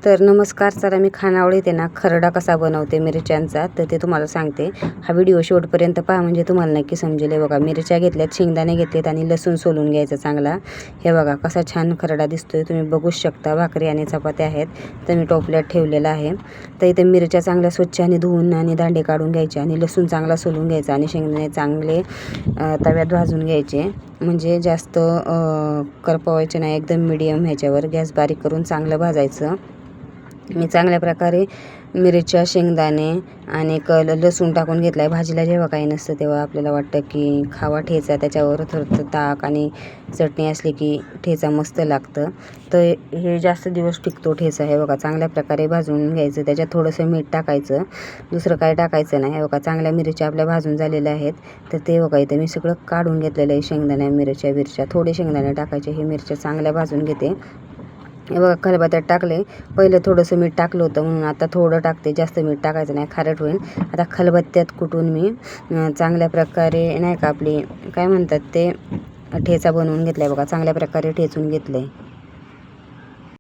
तर नमस्कार, चला मी खानावळ येते ना खरडा कसा बनवते मिरच्यांचा तर ते तुम्हाला सांगते. हा व्हिडिओ शेवटपर्यंत पहा म्हणजे तुम्हाला नक्की समजेल. हे बघा, मिरच्या घेतल्यात, शेंगदाणे घेतलेत आणि लसूण सोलून घ्यायचा चांगला. हे बघा कसा छान खरडा दिसतोय, तुम्ही बघूच शकता. भाकरी आणि चपात्या आहेत तर मी टोपल्यात ठेवलेला आहे. तर इथे मिरच्या चांगल्या स्वच्छ आणि धुवून आणि दांडे काढून घ्यायचे आणि लसूण चांगला सोलून घ्यायचा आणि शेंगदाणे चांगले तव्यात भाजून घ्यायचे. म्हणजे जास्त करपवायचे नाही, एकदम मीडियम ह्याच्यावर गॅस बारीक करून चांगलं भाजायचं. मी चांगल्या प्रकारे मिरच्या, शेंगदाणे आणि लसूण टाकून घेतला आहे. भाजीला जेव्हा काही नसतं तेव्हा आपल्याला वाटतं की खावा ठेचा, त्याच्यावर थोडंसं ताक आणि चटणी असली की ठेचा मस्त लागतं. तर हे जास्त दिवस टिकतो ठेचा. हे बघा चांगल्या प्रकारे भाजून घ्यायचं, त्याच्यात थोडंसं मीठ टाकायचं, दुसरं काय टाकायचं नाही. हे बघा चांगल्या मिरच्या आपल्या भाजून झालेल्या आहेत. तर ते बघा इथं मी सगळं काढून घेतलेलं आहे. शेंगदाण्या, मिरच्या थोडे शेंगदाणे टाकायचे. हे मिरच्या चांगल्या भाजून घेते. हे बघा खलबत्त्यात टाकले. पहिलं थोडंसं मीठ टाकलं होतं म्हणून आता थोडं टाकते, जास्त मीठ टाकायचं नाही, खारट होईल. आता खलबत्त्यात कुटून मी चांगल्या प्रकारे नाही का आपली काय म्हणतात ते ठेचा बनवून घेतला आहे. बघा चांगल्या प्रकारे ठेचून घेतलं आहे.